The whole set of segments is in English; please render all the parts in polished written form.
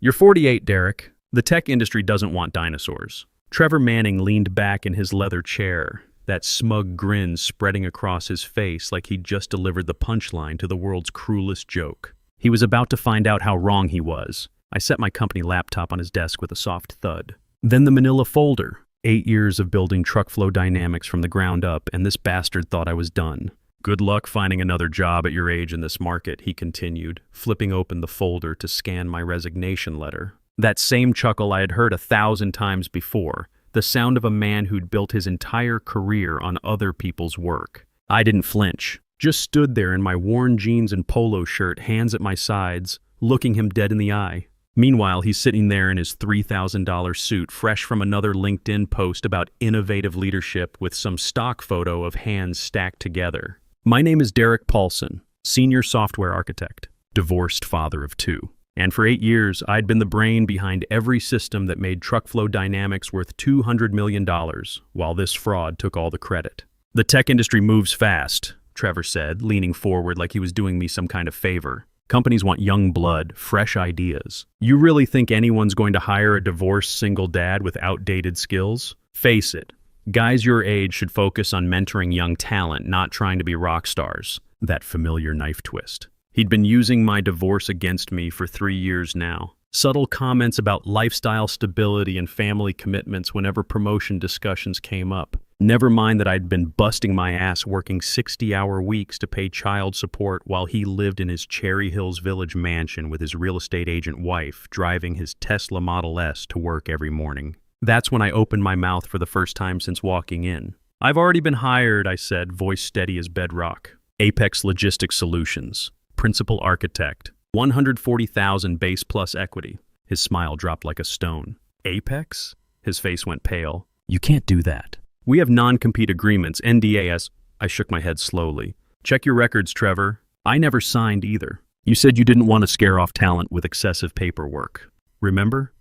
You're 48, Derek. The tech industry doesn't want dinosaurs. Trevor Manning leaned back in his leather chair, that smug grin spreading across his face like he'd just delivered the punchline to the world's cruelest joke. He was about to find out how wrong he was. I set my company laptop on his desk with a soft thud. Then the manila folder. 8 years of building truck flow dynamics from the ground up, and this bastard thought I was done. Good luck finding another job at your age in this market, he continued, flipping open the folder to scan my resignation letter. That same chuckle I had heard 1,000 times before, the sound of a man who'd built his entire career on other people's work. I didn't flinch, just stood there in my worn jeans and polo shirt, hands at my sides, looking him dead in the eye. Meanwhile, he's sitting there in his $3,000 suit, fresh from another LinkedIn post about innovative leadership with some stock photo of hands stacked together. My name is Derek Paulson, senior software architect, divorced father of 2. And for 8 years, I'd been the brain behind every system that made truck flow dynamics worth $200 million, while this fraud took all the credit. The tech industry moves fast, Trevor said, leaning forward like he was doing me some kind of favor. Companies want young blood, fresh ideas. You really think anyone's going to hire a divorced single dad with outdated skills? Face it, guys your age should focus on mentoring young talent, not trying to be rock stars. That familiar knife twist. He'd been using my divorce against me for 3 years now. Subtle comments about lifestyle stability and family commitments whenever promotion discussions came up. Never mind that I'd been busting my ass working 60-hour weeks to pay child support while he lived in his Cherry Hills Village mansion with his real estate agent wife, driving his Tesla Model S to work every morning. That's when I opened my mouth for the first time since walking in. I've already been hired, I said, voice steady as bedrock. Apex Logistics Solutions. Principal architect. 140,000 base plus equity. His smile dropped like a stone. Apex? His face went pale. You can't do that. We have non-compete agreements, NDAs. I shook my head slowly. Check your records, Trevor. I never signed either. You said you didn't want to scare off talent with excessive paperwork. Remember?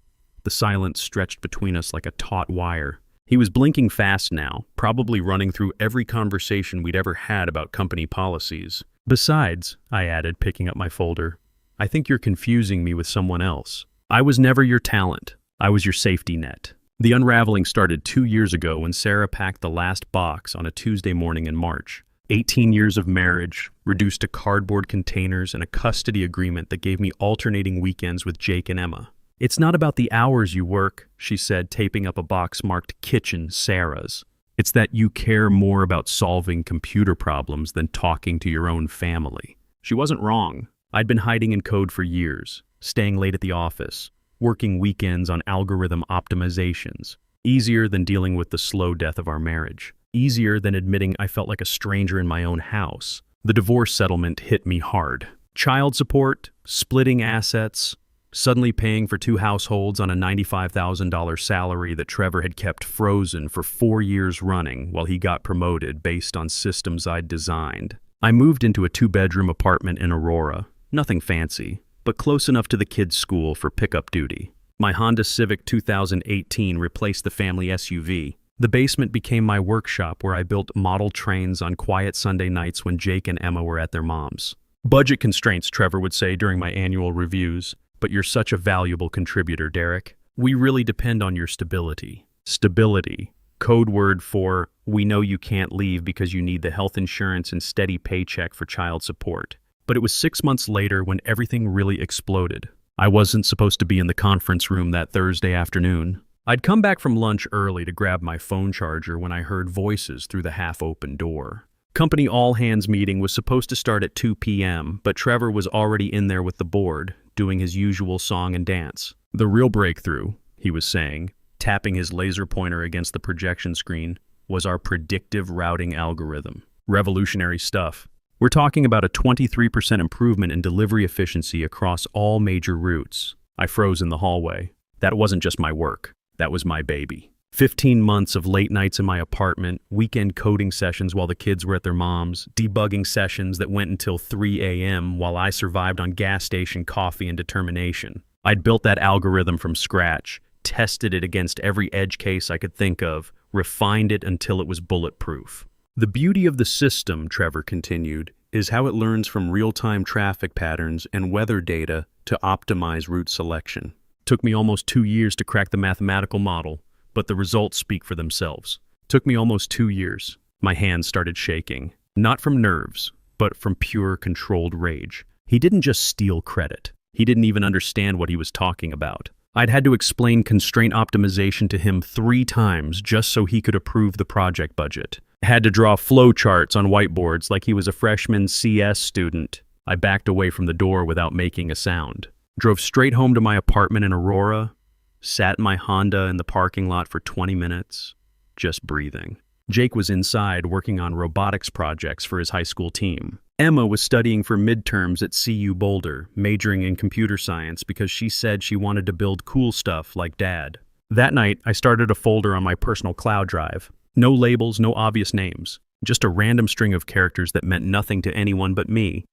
The silence stretched between us like a taut wire. He was blinking fast now, probably running through every conversation we'd ever had about company policies. Besides, I added, picking up my folder, I think you're confusing me with someone else. I was never your talent. I was your safety net. The unraveling started 2 years ago when Sarah packed the last box on a Tuesday morning in March. 18 years of marriage, reduced to cardboard containers and a custody agreement that gave me alternating weekends with Jake and Emma. It's not about the hours you work, she said, taping up a box marked Kitchen Sarah's. It's that you care more about solving computer problems than talking to your own family. She wasn't wrong. I'd been hiding in code for years, staying late at the office, working weekends on algorithm optimizations. Easier than dealing with the slow death of our marriage. Easier than admitting I felt like a stranger in my own house. The divorce settlement hit me hard. Child support, splitting assets, suddenly paying for 2 households on a $95,000 salary that Trevor had kept frozen for 4 years running while he got promoted based on systems I'd designed. I moved into a 2-bedroom apartment in Aurora. Nothing fancy, but close enough to the kids' school for pickup duty. My Honda Civic 2018 replaced the family SUV. The basement became my workshop where I built model trains on quiet Sunday nights when Jake and Emma were at their mom's. Budget constraints, Trevor would say during my annual reviews. But you're such a valuable contributor, Derek. We really depend on your stability. Stability. Code word for, we know you can't leave because you need the health insurance and steady paycheck for child support. But it was 6 months later when everything really exploded. I wasn't supposed to be in the conference room that Thursday afternoon. I'd come back from lunch early to grab my phone charger when I heard voices through the half-open door. Company all-hands meeting was supposed to start at 2 p.m., but Trevor was already in there with the board, doing his usual song and dance. The real breakthrough, he was saying, tapping his laser pointer against the projection screen, was our predictive routing algorithm. Revolutionary stuff. We're talking about a 23% improvement in delivery efficiency across all major routes. I froze in the hallway. That wasn't just my work. That was my baby. 15 months of late nights in my apartment, weekend coding sessions while the kids were at their mom's, debugging sessions that went until 3 a.m. while I survived on gas station coffee and determination. I'd built that algorithm from scratch, tested it against every edge case I could think of, refined it until it was bulletproof. The beauty of the system, Trevor continued, is how it learns from real-time traffic patterns and weather data to optimize route selection. Took me almost 2 years to crack the mathematical model, but the results speak for themselves. Took me almost 2 years. My hands started shaking, not from nerves, but from pure controlled rage. He didn't just steal credit. He didn't even understand what he was talking about. I'd had to explain constraint optimization to him 3 times just so he could approve the project budget. Had to draw flow charts on whiteboards like he was a freshman CS student. I backed away from the door without making a sound. Drove straight home to my apartment in Aurora, sat in my Honda in the parking lot for 20 minutes, just breathing. Jake was inside working on robotics projects for his high school team. Emma was studying for midterms at CU Boulder, majoring in computer science because she said she wanted to build cool stuff like Dad. That night, I started a folder on my personal cloud drive. No labels, no obvious names. Just a random string of characters that meant nothing to anyone but me.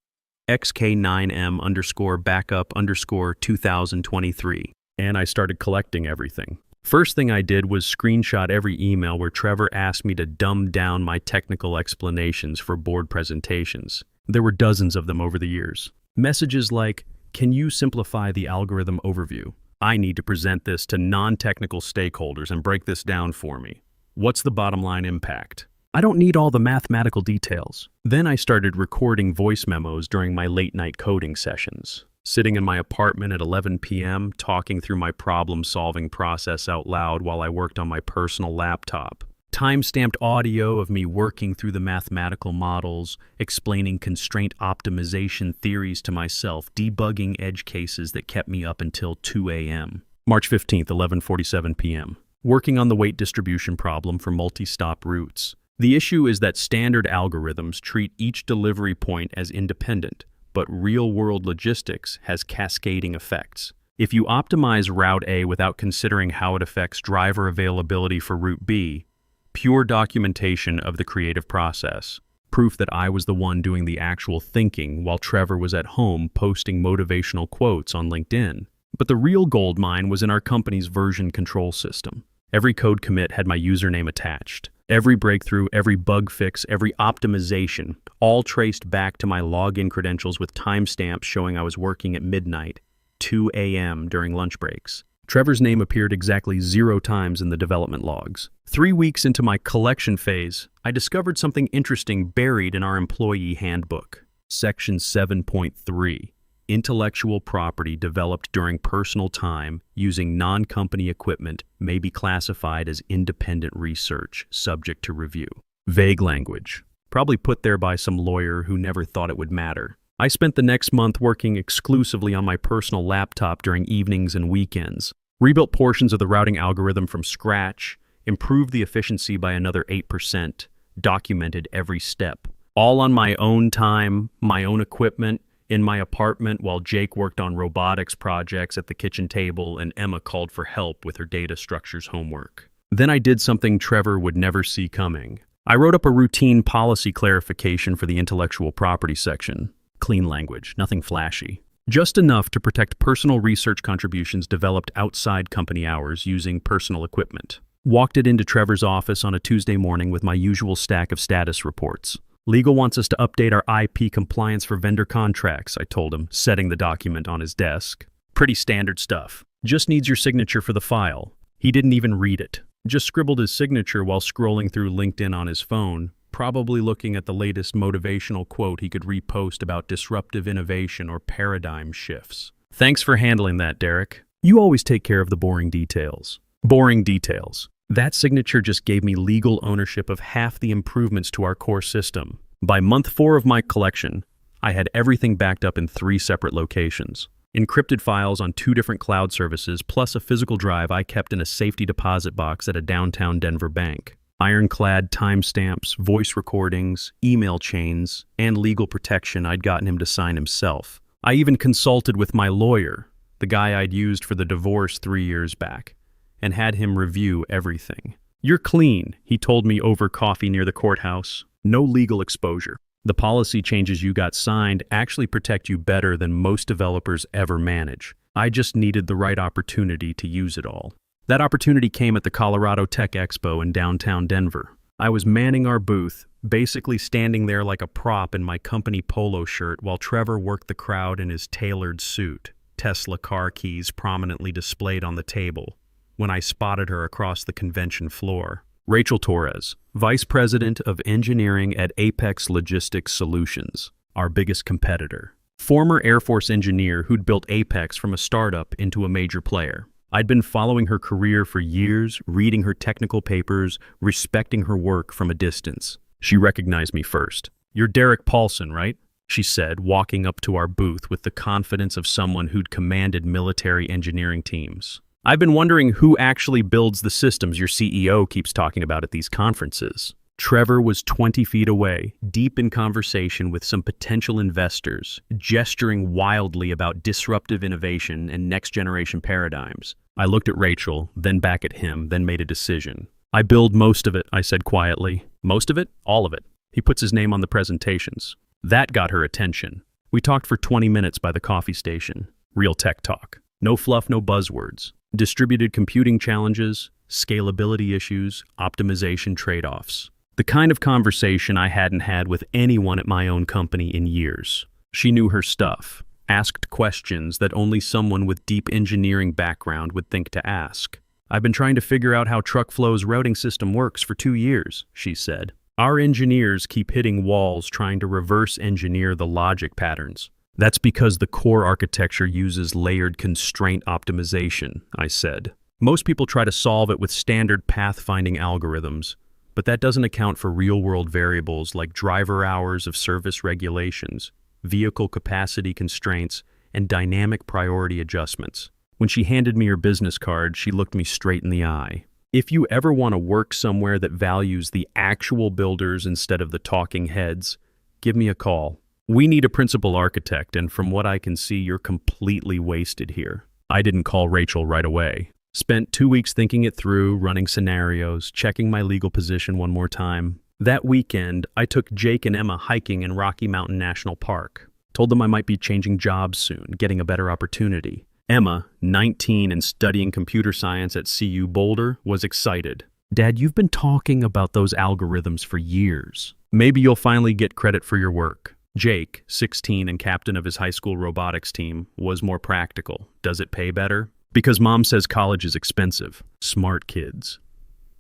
XK9M_backup_2023. And I started collecting everything. First thing I did was screenshot every email where Trevor asked me to dumb down my technical explanations for board presentations. There were dozens of them over the years. Messages like, "Can you simplify the algorithm overview? I need to present this to non-technical stakeholders and break this down for me. What's the bottom line impact? I don't need all the mathematical details." Then I started recording voice memos during my late-night coding sessions. Sitting in my apartment at 11 p.m., talking through my problem-solving process out loud while I worked on my personal laptop. Time-stamped audio of me working through the mathematical models, explaining constraint optimization theories to myself, debugging edge cases that kept me up until 2 a.m. March 15th, 11:47 p.m. Working on the weight distribution problem for multi-stop routes. The issue is that standard algorithms treat each delivery point as independent, but real-world logistics has cascading effects. If you optimize Route A without considering how it affects driver availability for Route B, pure documentation of the creative process, proof that I was the one doing the actual thinking while Trevor was at home posting motivational quotes on LinkedIn. But the real gold mine was in our company's version control system. Every code commit had my username attached. Every breakthrough, every bug fix, every optimization, all traced back to my login credentials with timestamps showing I was working at midnight, 2 a.m. during lunch breaks. Trevor's name appeared exactly 0 times in the development logs. 3 weeks into my collection phase, I discovered something interesting buried in our employee handbook. Section 7.3. Intellectual property developed during personal time using non-company equipment may be classified as independent research, subject to review. Vague language, probably put there by some lawyer who never thought it would matter. I spent the next month working exclusively on my personal laptop during evenings and weekends, rebuilt portions of the routing algorithm from scratch, improved the efficiency by another 8%, documented every step. All on my own time, my own equipment, in my apartment while Jake worked on robotics projects at the kitchen table and Emma called for help with her data structures homework. Then I did something Trevor would never see coming. I wrote up a routine policy clarification for the intellectual property section. Clean language, nothing flashy. Just enough to protect personal research contributions developed outside company hours using personal equipment. Walked it into Trevor's office on a Tuesday morning with my usual stack of status reports. Legal wants us to update our IP compliance for vendor contracts, I told him, setting the document on his desk. Pretty standard stuff. Just needs your signature for the file. He didn't even read it. Just scribbled his signature while scrolling through LinkedIn on his phone, probably looking at the latest motivational quote he could repost about disruptive innovation or paradigm shifts. Thanks for handling that, Derek. You always take care of the boring details. Boring details. That signature just gave me legal ownership of half the improvements to our core system. By month 4 of my collection, I had everything backed up in 3 separate locations. Encrypted files on 2 different cloud services, plus a physical drive I kept in a safety deposit box at a downtown Denver bank. Ironclad timestamps, voice recordings, email chains, and legal protection I'd gotten him to sign himself. I even consulted with my lawyer, the guy I'd used for the divorce 3 years back, and had him review everything. "You're clean," he told me over coffee near the courthouse. "No legal exposure. The policy changes you got signed actually protect you better than most developers ever manage. I just needed the right opportunity to use it all." That opportunity came at the Colorado Tech Expo in downtown Denver. I was manning our booth, basically standing there like a prop in my company polo shirt while Trevor worked the crowd in his tailored suit. Tesla car keys prominently displayed on the table, when I spotted her across the convention floor. Rachel Torres, Vice President of Engineering at Apex Logistics Solutions, our biggest competitor. Former Air Force engineer who'd built Apex from a startup into a major player. I'd been following her career for years, reading her technical papers, respecting her work from a distance. She recognized me first. "You're Derek Paulson, right?" she said, walking up to our booth with the confidence of someone who'd commanded military engineering teams. "I've been wondering who actually builds the systems your CEO keeps talking about at these conferences." Trevor was 20 feet away, deep in conversation with some potential investors, gesturing wildly about disruptive innovation and next-generation paradigms. I looked at Rachel, then back at him, then made a decision. "I build most of it," I said quietly. "Most of it? All of it." He puts his name on the presentations. That got her attention. We talked for 20 minutes by the coffee station. Real tech talk. No fluff, no buzzwords. Distributed computing challenges, scalability issues, optimization trade-offs. The kind of conversation I hadn't had with anyone at my own company in years. She knew her stuff, asked questions that only someone with deep engineering background would think to ask. "I've been trying to figure out how TruckFlow's routing system works for 2 years, she said. "Our engineers keep hitting walls trying to reverse engineer the logic patterns." "That's because the core architecture uses layered constraint optimization," I said. "Most people try to solve it with standard pathfinding algorithms, but that doesn't account for real-world variables like driver hours of service regulations, vehicle capacity constraints, and dynamic priority adjustments." When she handed me her business card, she looked me straight in the eye. "If you ever want to work somewhere that values the actual builders instead of the talking heads, give me a call. We need a principal architect, and from what I can see, you're completely wasted here." I didn't call Rachel right away. Spent 2 weeks thinking it through, running scenarios, checking my legal position one more time. That weekend, I took Jake and Emma hiking in Rocky Mountain National Park. Told them I might be changing jobs soon, getting a better opportunity. Emma, 19 and studying computer science at CU Boulder, was excited. "Dad, you've been talking about those algorithms for years. Maybe you'll finally get credit for your work." Jake, 16 and captain of his high school robotics team, was more practical. "Does it pay better?" "Because Mom says college is expensive." Smart kids.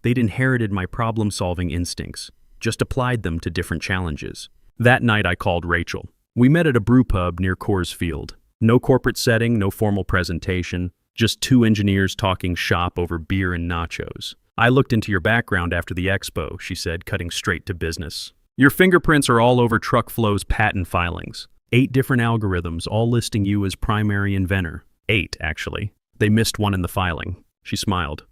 They'd inherited my problem-solving instincts, just applied them to different challenges. That night I called Rachel. We met at a brew pub near Coors Field. No corporate setting, no formal presentation, just 2 engineers talking shop over beer and nachos. "I looked into your background after the expo," she said, cutting straight to business. "Your fingerprints are all over TruckFlow's patent filings. 8 different algorithms, all listing you as primary inventor. 8, actually. They missed one in the filing." She smiled.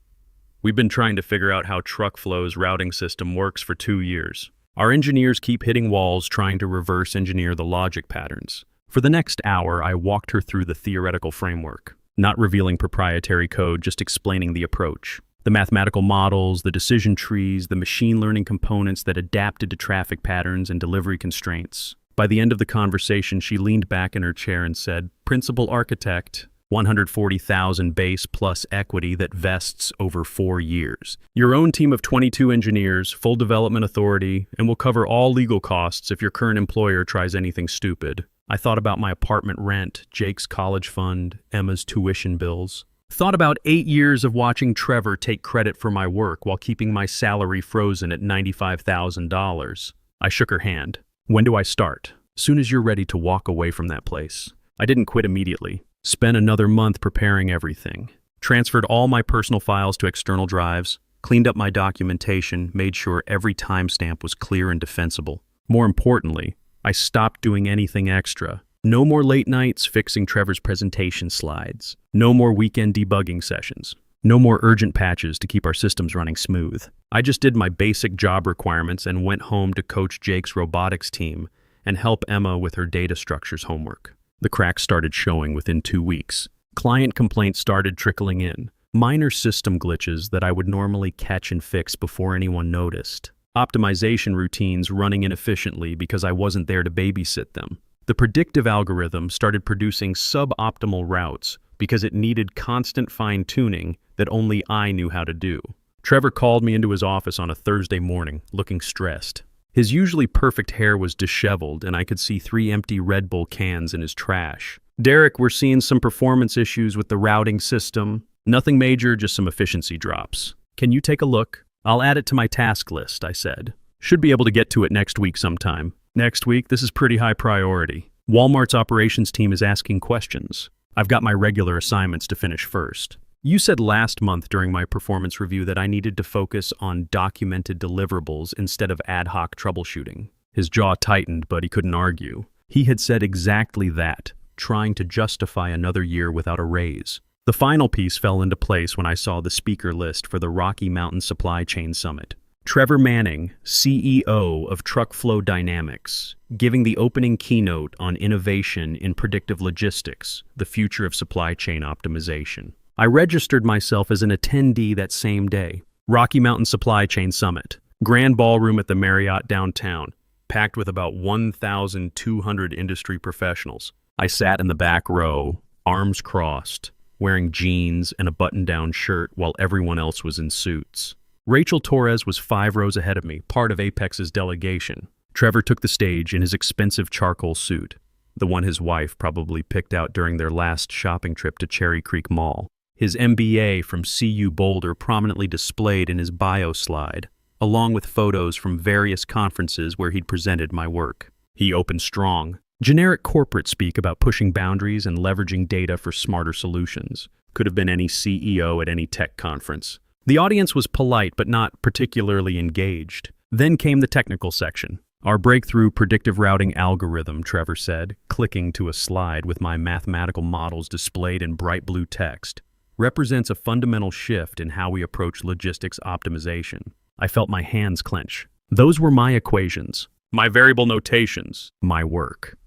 "We've been trying to figure out how TruckFlow's routing system works for 2 years. Our engineers keep hitting walls trying to reverse engineer the logic patterns." For the next hour, I walked her through the theoretical framework, not revealing proprietary code, just explaining the approach. The mathematical models, the decision trees, the machine learning components that adapted to traffic patterns and delivery constraints. By the end of the conversation, she leaned back in her chair and said, "Principal architect, 140,000 base plus equity that vests over 4 years. Your own team of 22 engineers, full development authority, and will cover all legal costs if your current employer tries anything stupid." I thought about my apartment rent, Jake's college fund, Emma's tuition bills. Thought about 8 years of watching Trevor take credit for my work while keeping my salary frozen at $95,000. I shook her hand. "When do I start?" "Soon as you're ready to walk away from that place." I didn't quit immediately. Spent another month preparing everything. Transferred all my personal files to external drives, cleaned up my documentation, made sure every timestamp was clear and defensible. More importantly, I stopped doing anything extra. No more late nights fixing Trevor's presentation slides. No more weekend debugging sessions. No more urgent patches to keep our systems running smooth. I just did my basic job requirements and went home to coach Jake's robotics team and help Emma with her data structures homework. The cracks started showing within 2 weeks. Client complaints started trickling in. Minor system glitches that I would normally catch and fix before anyone noticed. Optimization routines running inefficiently because I wasn't there to babysit them. The predictive algorithm started producing suboptimal routes because it needed constant fine-tuning that only I knew how to do. Trevor called me into his office on a Thursday morning, looking stressed. His usually perfect hair was disheveled, and I could see 3 empty Red Bull cans in his trash. Derek, we're seeing some performance issues with the routing system. Nothing major, just some efficiency drops. Can you take a look? I'll add it to my task list, I said. Should be able to get to it next week sometime. Next week? This is pretty high priority. Walmart's operations team is asking questions. I've got my regular assignments to finish first. You said last month during my performance review that I needed to focus on documented deliverables instead of ad hoc troubleshooting. His jaw tightened, but he couldn't argue. He had said exactly that, trying to justify another year without a raise. The final piece fell into place when I saw the speaker list for the Rocky Mountain Supply Chain Summit. Trevor Manning, CEO of Truckflow Dynamics, giving the opening keynote on innovation in predictive logistics, the future of supply chain optimization. I registered myself as an attendee that same day. Rocky Mountain Supply Chain Summit, grand ballroom at the Marriott downtown, packed with about 1,200 industry professionals. I sat in the back row, arms crossed, wearing jeans and a button-down shirt while everyone else was in suits. Rachel Torres was 5 rows ahead of me, part of Apex's delegation. Trevor took the stage in his expensive charcoal suit, the one his wife probably picked out during their last shopping trip to Cherry Creek Mall. His MBA from CU Boulder prominently displayed in his bio slide, along with photos from various conferences where he'd presented my work. He opened strong. Generic corporate speak about pushing boundaries and leveraging data for smarter solutions. Could have been any CEO at any tech conference. The audience was polite but not particularly engaged. Then came the technical section. Our breakthrough predictive routing algorithm, Trevor said, clicking to a slide with my mathematical models displayed in bright blue text, represents a fundamental shift in how we approach logistics optimization. I felt my hands clench. Those were my equations, my variable notations, my work.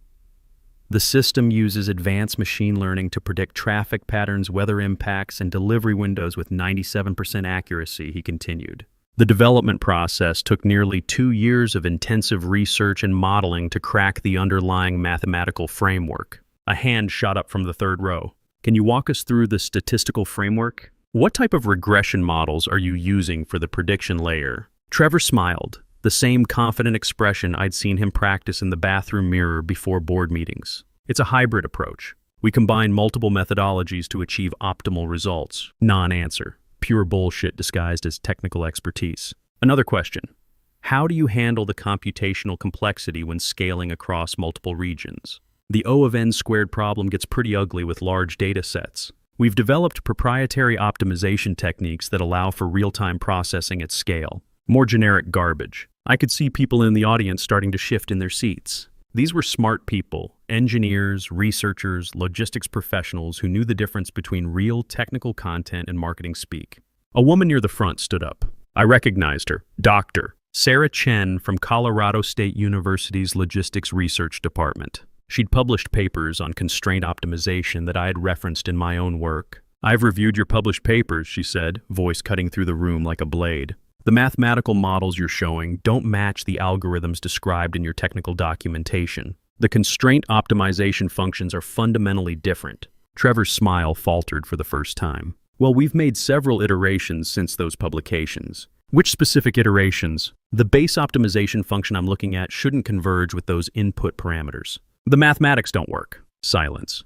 The system uses advanced machine learning to predict traffic patterns, weather impacts, and delivery windows with 97% accuracy, he continued. The development process took nearly 2 years of intensive research and modeling to crack the underlying mathematical framework. A hand shot up from the third row. Can you walk us through the statistical framework? What type of regression models are you using for the prediction layer? Trevor smiled, the same confident expression I'd seen him practice in the bathroom mirror before board meetings. It's a hybrid approach. We combine multiple methodologies to achieve optimal results. Non-answer. Pure bullshit disguised as technical expertise. Another question. How do you handle the computational complexity when scaling across multiple regions? The O of n squared problem gets pretty ugly with large data sets. We've developed proprietary optimization techniques that allow for real-time processing at scale. More generic garbage. I could see people in the audience starting to shift in their seats. These were smart people, engineers, researchers, logistics professionals who knew the difference between real technical content and marketing speak. A woman near the front stood up. I recognized her. Dr. Sarah Chen from Colorado State University's Logistics Research Department. She'd published papers on constraint optimization that I had referenced in my own work. I've reviewed your published papers, she said, voice cutting through the room like a blade. The mathematical models you're showing don't match the algorithms described in your technical documentation. The constraint optimization functions are fundamentally different. Trevor's smile faltered for the first time. Well, we've made several iterations since those publications. Which specific iterations? The base optimization function I'm looking at shouldn't converge with those input parameters. The mathematics don't work. Silence.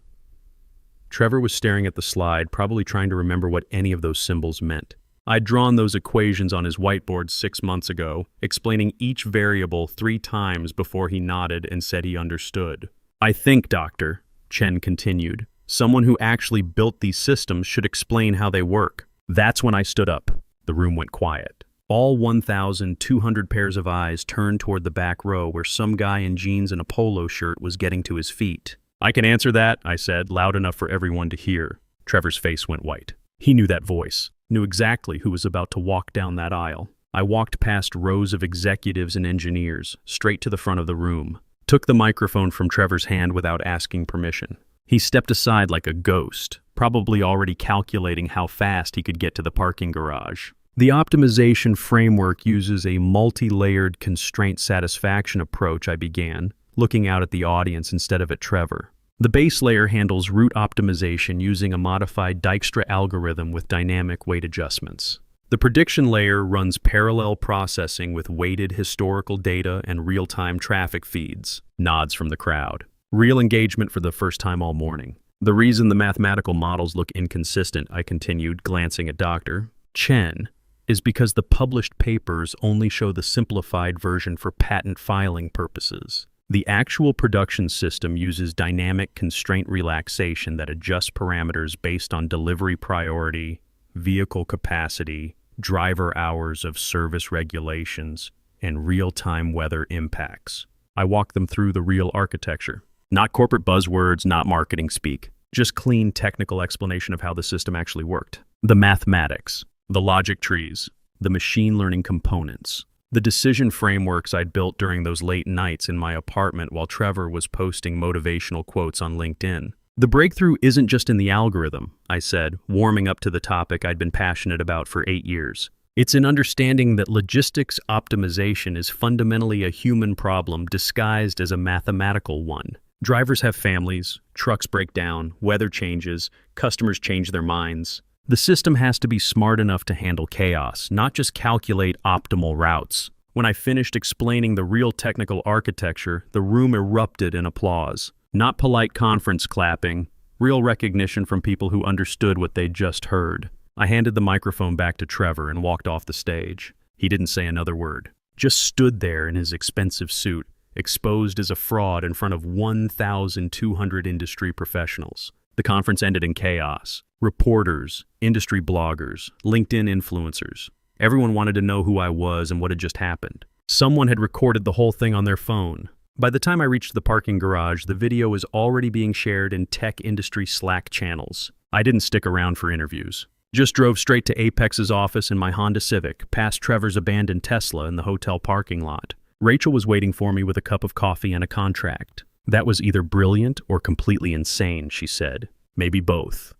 Trevor was staring at the slide, probably trying to remember what any of those symbols meant. I'd drawn those equations on his whiteboard 6 months ago, explaining each variable 3 times before he nodded and said he understood. I think, Doctor, Chen continued, someone who actually built these systems should explain how they work. That's when I stood up. The room went quiet. All 1,200 pairs of eyes turned toward the back row where some guy in jeans and a polo shirt was getting to his feet. I can answer that, I said, loud enough for everyone to hear. Trevor's face went white. He knew that voice, knew exactly who was about to walk down that aisle. I walked past rows of executives and engineers, straight to the front of the room, took the microphone from Trevor's hand without asking permission. He stepped aside like a ghost, probably already calculating how fast he could get to the parking garage. The optimization framework uses a multi-layered constraint satisfaction approach, I began, looking out at the audience instead of at Trevor. The base layer handles route optimization using a modified Dijkstra algorithm with dynamic weight adjustments. The prediction layer runs parallel processing with weighted historical data and real-time traffic feeds. Nods from the crowd. Real engagement for the first time all morning. The reason the mathematical models look inconsistent, I continued, glancing at Dr. Chen, is because the published papers only show the simplified version for patent filing purposes. The actual production system uses dynamic constraint relaxation that adjusts parameters based on delivery priority, vehicle capacity, driver hours of service regulations, and real-time weather impacts. I walked them through the real architecture. Not corporate buzzwords, not marketing speak. Just clean technical explanation of how the system actually worked. The mathematics, the logic trees, the machine learning components, the decision frameworks I'd built during those late nights in my apartment while Trevor was posting motivational quotes on LinkedIn. The breakthrough isn't just in the algorithm, I said, warming up to the topic I'd been passionate about for 8 years. It's in understanding that logistics optimization is fundamentally a human problem disguised as a mathematical one. Drivers have families, trucks break down, weather changes, customers change their minds. The system has to be smart enough to handle chaos, not just calculate optimal routes. When I finished explaining the real technical architecture, the room erupted in applause. Not polite conference clapping, real recognition from people who understood what they'd just heard. I handed the microphone back to Trevor and walked off the stage. He didn't say another word, just stood there in his expensive suit, exposed as a fraud in front of 1,200 industry professionals. The conference ended in chaos. Reporters, industry bloggers, LinkedIn influencers. Everyone wanted to know who I was and what had just happened. Someone had recorded the whole thing on their phone. By the time I reached the parking garage, the video was already being shared in tech industry Slack channels. I didn't stick around for interviews. Just drove straight to Apex's office in my Honda Civic, past Trevor's abandoned Tesla in the hotel parking lot. Rachel was waiting for me with a cup of coffee and a contract. That was either brilliant or completely insane, she said. Maybe both.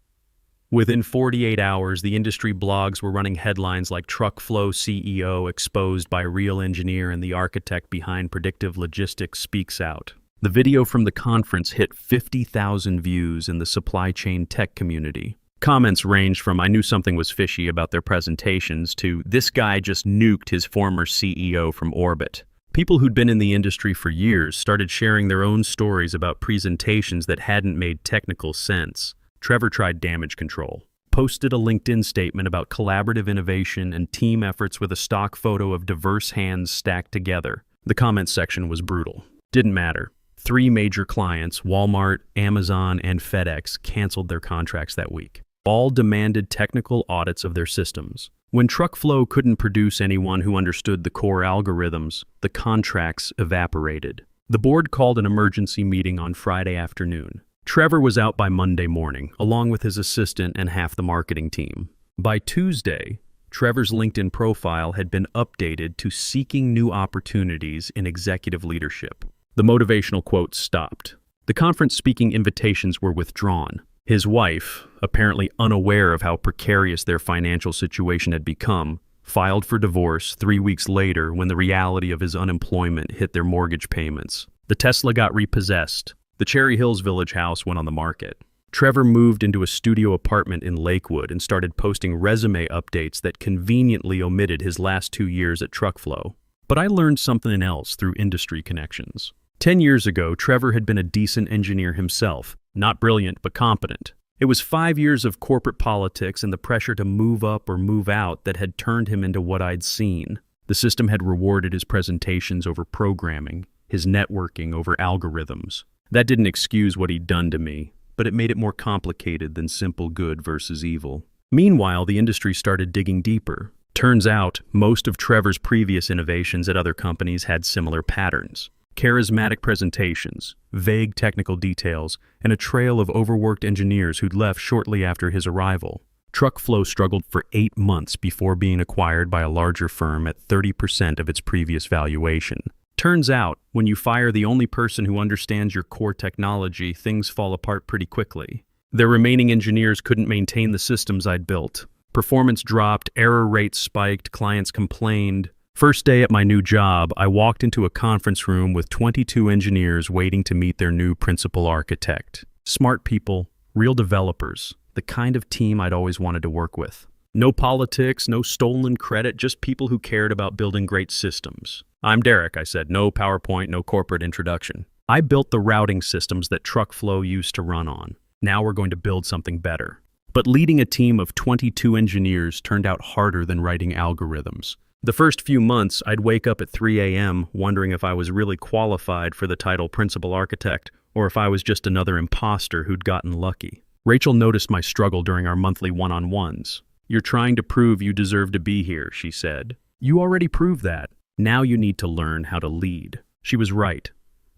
Within 48 hours, the industry blogs were running headlines like "Truckflow CEO exposed by real engineer and the architect behind predictive logistics speaks out." The video from the conference hit 50,000 views in the supply chain tech community. Comments ranged from "I knew something was fishy about their presentations" to "This guy just nuked his former CEO from orbit." People who'd been in the industry for years started sharing their own stories about presentations that hadn't made technical sense. Trevor tried damage control, posted a LinkedIn statement about collaborative innovation and team efforts with a stock photo of diverse hands stacked together. The comments section was brutal. Didn't matter. 3 major clients, Walmart, Amazon, and FedEx, canceled their contracts that week. All demanded technical audits of their systems. When Truckflow couldn't produce anyone who understood the core algorithms, the contracts evaporated. The board called an emergency meeting on Friday afternoon. Trevor was out by Monday morning, along with his assistant and half the marketing team. By Tuesday, Trevor's LinkedIn profile had been updated to "seeking new opportunities in executive leadership." The motivational quotes stopped. The conference speaking invitations were withdrawn. His wife, apparently unaware of how precarious their financial situation had become, filed for divorce 3 weeks later when the reality of his unemployment hit their mortgage payments. The Tesla got repossessed. The Cherry Hills Village house went on the market. Trevor moved into a studio apartment in Lakewood and started posting resume updates that conveniently omitted his last 2 years at Truckflow. But I learned something else through industry connections. 10 years ago, Trevor had been a decent engineer himself, not brilliant but competent. It was 5 years of corporate politics and the pressure to move up or move out that had turned him into what I'd seen. The system had rewarded his presentations over programming, his networking over algorithms. That didn't excuse what he'd done to me, but it made it more complicated than simple good versus evil. Meanwhile, the industry started digging deeper. Turns out, most of Trevor's previous innovations at other companies had similar patterns. Charismatic presentations, vague technical details, and a trail of overworked engineers who'd left shortly after his arrival. Truckflow struggled for 8 months before being acquired by a larger firm at 30% of its previous valuation. Turns out, when you fire the only person who understands your core technology, things fall apart pretty quickly. Their remaining engineers couldn't maintain the systems I'd built. Performance dropped, error rates spiked, clients complained. First day at my new job, I walked into a conference room with 22 engineers waiting to meet their new principal architect. Smart people, real developers, the kind of team I'd always wanted to work with. No politics, no stolen credit, just people who cared about building great systems. "I'm Derek," I said. No PowerPoint, no corporate introduction. I built the routing systems that truck flow used to run on. Now we're going to build something better. But leading a team of 22 engineers turned out harder than writing algorithms. The first few months, I'd wake up at 3 a.m. wondering if I was really qualified for the title principal architect or if I was just another imposter who'd gotten lucky. Rachel noticed my struggle during our monthly one-on-ones. "You're trying to prove you deserve to be here," she said. "You already proved that. Now you need to learn how to lead." She was right.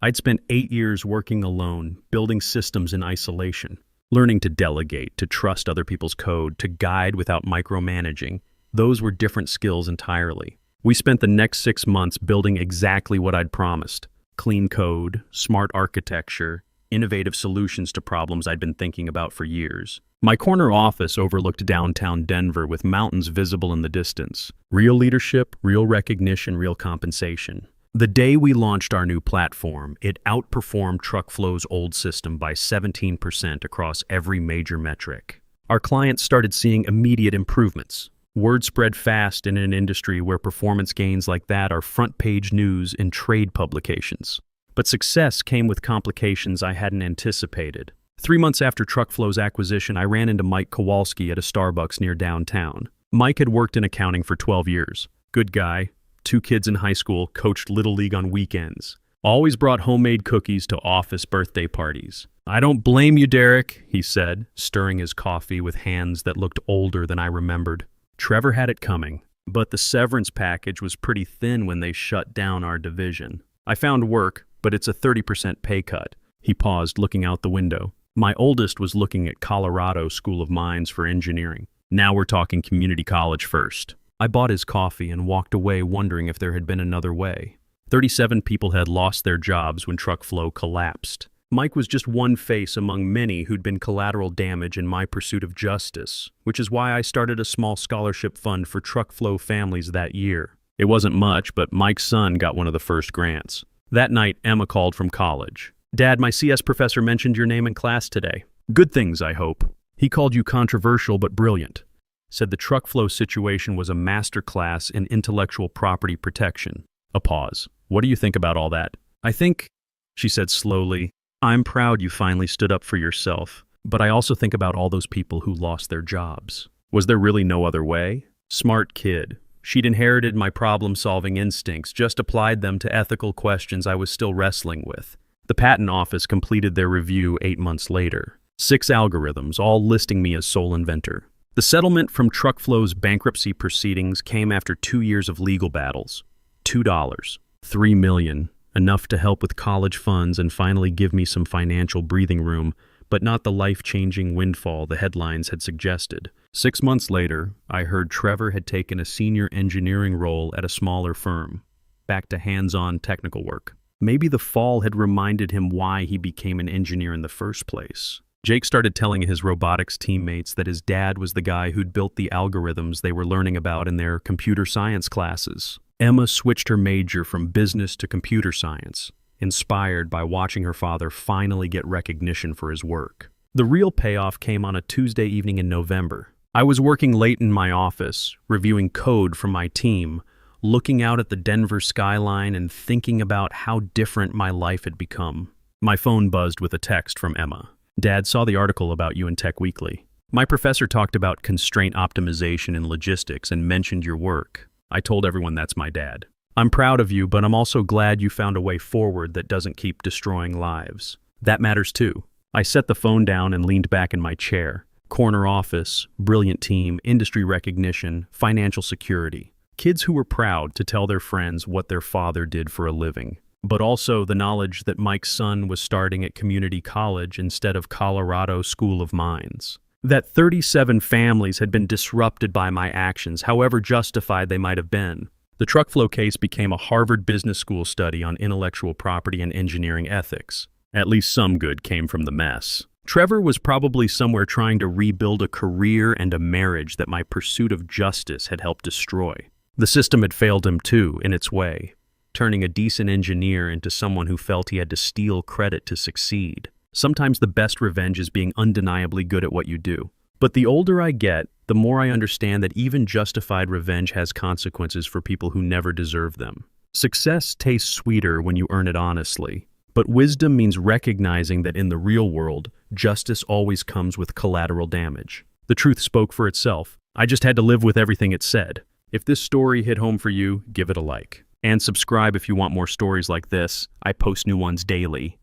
I'd spent 8 years working alone, building systems in isolation, learning to delegate, to trust other people's code, to guide without micromanaging. Those were different skills entirely. We spent the next 6 months building exactly what I'd promised: clean code, smart architecture, innovative solutions to problems I'd been thinking about for years. My corner office overlooked downtown Denver with mountains visible in the distance. Real leadership, real recognition, real compensation. The day we launched our new platform, it outperformed TruckFlow's old system by 17% across every major metric. Our clients started seeing immediate improvements. Word spread fast in an industry where performance gains like that are front-page news in trade publications. But success came with complications I hadn't anticipated. 3 months after TruckFlow's acquisition, I ran into Mike Kowalski at a Starbucks near downtown. Mike had worked in accounting for 12 years. Good guy, 2 kids in high school, coached Little League on weekends. Always brought homemade cookies to office birthday parties. "I don't blame you, Derek," he said, stirring his coffee with hands that looked older than I remembered. Trevor had it coming, but the severance package was pretty thin when they shut down our division. I found work, but it's a 30% pay cut. He paused, looking out the window. My oldest was looking at Colorado School of Mines for engineering. Now we're talking community college first. I bought his coffee and walked away wondering if there had been another way. 37 people had lost their jobs when TruckFlow collapsed. Mike was just one face among many who'd been collateral damage in my pursuit of justice, which is why I started a small scholarship fund for TruckFlow families that year. It wasn't much, but Mike's son got one of the first grants. That night, Emma called from college. "Dad, my CS professor mentioned your name in class today. Good things, I hope. He called you controversial but brilliant. Said the TruckFlow situation was a masterclass in intellectual property protection." A pause. "What do you think about all that?" "I think," she said slowly, "I'm proud you finally stood up for yourself, but I also think about all those people who lost their jobs. Was there really no other way?" Smart kid. She'd inherited my problem-solving instincts, just applied them to ethical questions I was still wrestling with. The patent office completed their review 8 months later. 6 algorithms, all listing me as sole inventor. The settlement from TruckFlow's bankruptcy proceedings came after 2 years of legal battles. $2, $3 million, enough to help with college funds and finally give me some financial breathing room, but not the life-changing windfall the headlines had suggested. 6 months later, I heard Trevor had taken a senior engineering role at a smaller firm, back to hands-on technical work. Maybe the fall had reminded him why he became an engineer in the first place. Jake started telling his robotics teammates that his dad was the guy who'd built the algorithms they were learning about in their computer science classes. Emma switched her major from business to computer science, inspired by watching her father finally get recognition for his work. The real payoff came on a Tuesday evening in November. I was working late in my office, reviewing code from my team, looking out at the Denver skyline and thinking about how different my life had become. My phone buzzed with a text from Emma. "Dad, saw the article about you in Tech Weekly. My professor talked about constraint optimization in logistics and mentioned your work. I told everyone that's my dad. I'm proud of you, but I'm also glad you found a way forward that doesn't keep destroying lives. That matters too." I set the phone down and leaned back in my chair. Corner office, brilliant team, industry recognition, financial security. Kids who were proud to tell their friends what their father did for a living. But also the knowledge that Mike's son was starting at community college instead of Colorado School of Mines. That 37 families had been disrupted by my actions, however justified they might have been. The TruckFlow case became a Harvard Business School study on intellectual property and engineering ethics. At least some good came from the mess. Trevor was probably somewhere trying to rebuild a career and a marriage that my pursuit of justice had helped destroy. The system had failed him too, in its way, turning a decent engineer into someone who felt he had to steal credit to succeed. Sometimes the best revenge is being undeniably good at what you do. But the older I get, the more I understand that even justified revenge has consequences for people who never deserve them. Success tastes sweeter when you earn it honestly, But wisdom means recognizing that in the real world, justice always comes with collateral damage. The truth spoke for itself. I just had to live with everything it said. If this story hit home for you, give it a like. And subscribe if you want more stories like this. I post new ones daily.